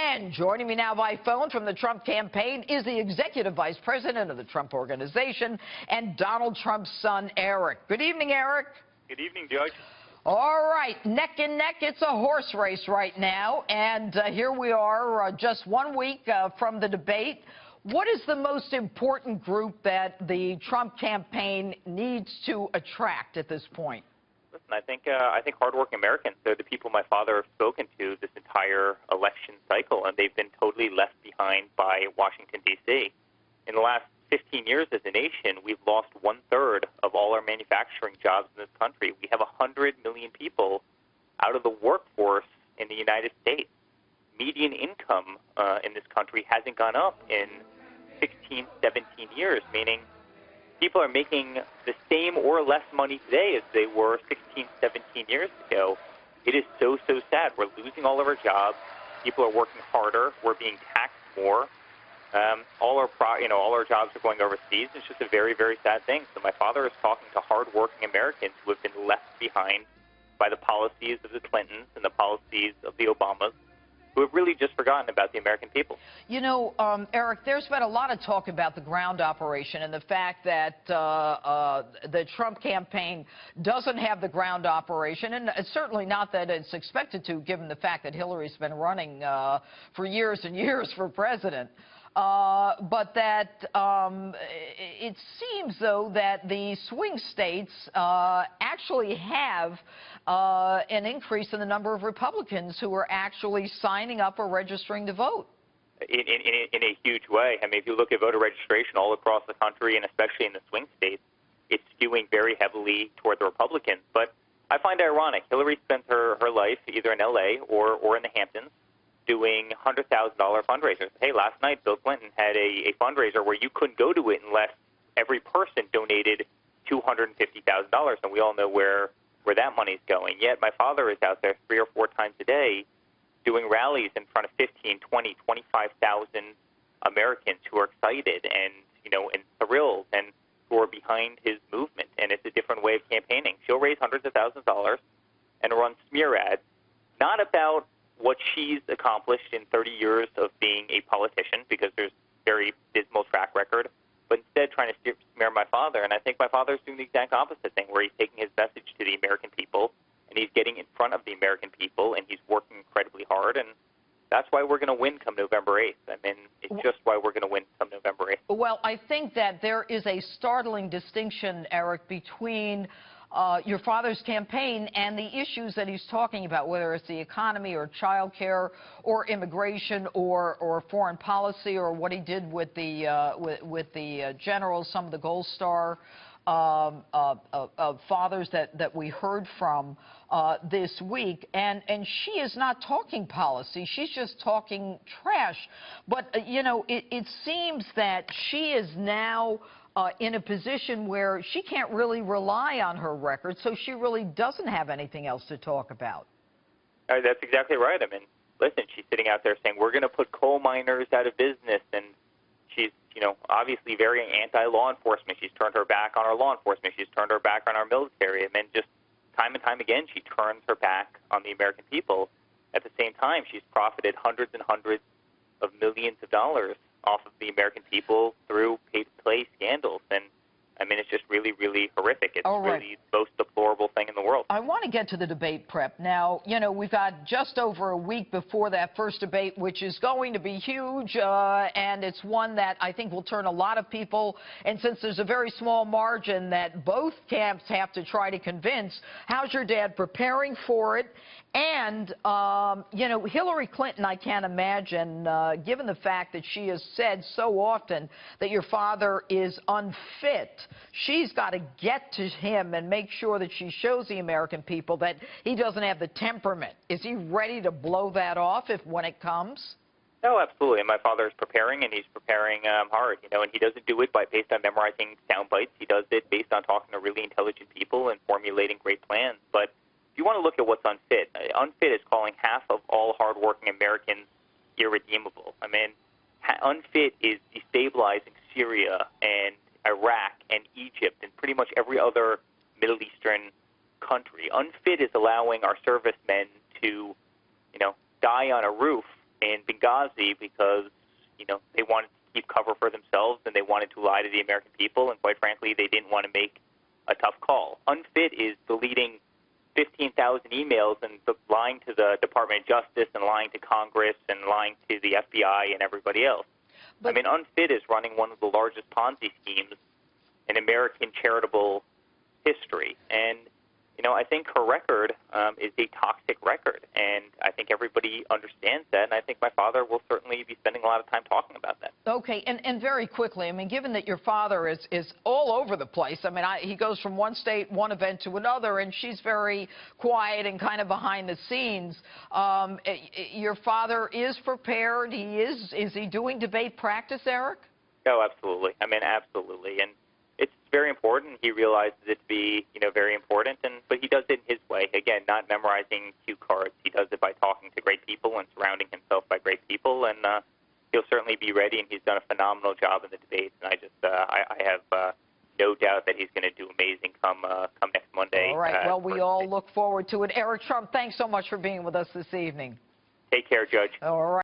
And joining me now by phone from the Trump campaign is the executive vice president of the Trump Organization and Donald Trump's son, Eric. Good evening, Eric. Good evening, Judge. All right, neck and neck. It's a horse race right now. And here we are just 1 week from the debate. What is the most important group that the Trump campaign needs to attract at this point? Listen, I think hardworking Americans, they're the people my father has spoken to this entire election cycle, and they've been totally left behind by Washington, D.C. In the last 15 years as a nation, we've lost 1/3 of all our manufacturing jobs in this country. We have 100 million people out of the workforce in the United States. Median income in this country hasn't gone up in 16, 17 years, meaning people are making the same or less money today as they were 16, 17 years ago. It is so, so sad. We're losing all of our jobs. People are working harder. We're being taxed more. All our jobs are going overseas. It's just a very, very sad thing. So my father is talking to hardworking Americans who have been left behind by the policies of the Clintons and the policies of the Obamas, who have really just forgotten about the American people. You know, Eric, there's been a lot of talk about the ground operation and the fact that the Trump campaign doesn't have the ground operation, and it's certainly not that it's expected to, given the fact that Hillary's been running for years and years for president. But that it seems, though, that the swing states actually have an increase in the number of Republicans who are actually signing up or registering to vote. In a huge way. I mean, if you look at voter registration all across the country, and especially in the swing states, it's skewing very heavily toward the Republicans. But I find it ironic. Hillary spent her life either in L.A. or in the Hamptons doing $100,000 fundraisers. Hey, last night Bill Clinton had a fundraiser where you couldn't go to it unless every person donated $250,000, and we all know where that money's going. Yet my father is out there 3 or 4 times a day doing rallies in front of 15, 20, 25,000 Americans who are excited and thrilled and who are behind his movement. And it's a different way of campaigning. She'll raise hundreds of thousands of dollars and run smear ads, not about what she's accomplished in 30 years of being a politician, because there's very dismal track record, but instead trying to smear my father. And I think my father's doing the exact opposite thing, where he's taking his message to the American people, and he's getting in front of the American people, and he's working incredibly hard. And that's why we're going to win come November 8th. I mean, it's just why we're going to win come November 8th. Well, I think that there is a startling distinction, Eric, between your father's campaign and the issues that he's talking about, whether it's the economy or child care or immigration or foreign policy, or what he did with the generals, some of the Gold Star fathers that we heard from this week. And she is not talking policy. She's just talking trash. But, it seems that she is now in a position where she can't really rely on her record, so she really doesn't have anything else to talk about. That's exactly right. I mean, listen, she's sitting out there saying, we're going to put coal miners out of business, and she's, obviously very anti-law enforcement. She's turned her back on our law enforcement. She's turned her back on our military. I mean, just time and time again, she turns her back on the American people. At the same time, she's profited hundreds and hundreds of millions of dollars off of the American people through pay-to-play scandals. And, I mean, it's just really, really horrific. It's really the most deplorable thing in the world. I want to get to the debate prep. Now, we've got just over a week before that first debate, which is going to be huge, and it's one that I think will turn a lot of people. And since there's a very small margin that both camps have to try to convince, how's your dad preparing for it? And, Hillary Clinton, I can't imagine, given the fact that she has said so often that your father is unfit, she's got to get to him and make sure that she shows the American people that he doesn't have the temperament. Is he ready to blow that off when it comes? No, absolutely. And my father is preparing, and he's preparing hard, and he doesn't do it based on memorizing sound bites. He does it based on talking to really intelligent people and formulating great plans. But if you want to look at what's unfit, unfit is calling half of all hardworking Americans irredeemable. I mean, unfit is destabilizing Syria and Iraq and Egypt and pretty much every other Middle Eastern country. Unfit is allowing our servicemen to, die on a roof in Benghazi because, they wanted to keep cover for themselves and they wanted to lie to the American people, and quite frankly, they didn't want to make a tough call. Unfit is deleting 15,000 emails and lying to the Department of Justice and lying to Congress and lying to the FBI and everybody else. But, Unfit is running one of the largest Ponzi schemes in American charitable history. And, I think her record is a toxic record. And I think everybody understands that. And I think my father will certainly be spending a lot of time talking about that. okay, and very quickly, given that your father is all over the place, he goes from one state, one event to another, and she's very quiet and kind of behind the scenes. Your father is prepared. Is he doing debate practice, Eric? Oh, absolutely. Absolutely. And it's very important. He realizes it to be, very important, but he does it in his way. Again, not memorizing cue cards. He does it by talking to great people and surrounding himself by great people, and he'll certainly be ready, and he's done a phenomenal job in the debates, and I have no doubt that he's going to do amazing come next Monday. All right. Well, we all look forward to it. Eric Trump, thanks so much for being with us this evening. Take care, Judge. All right.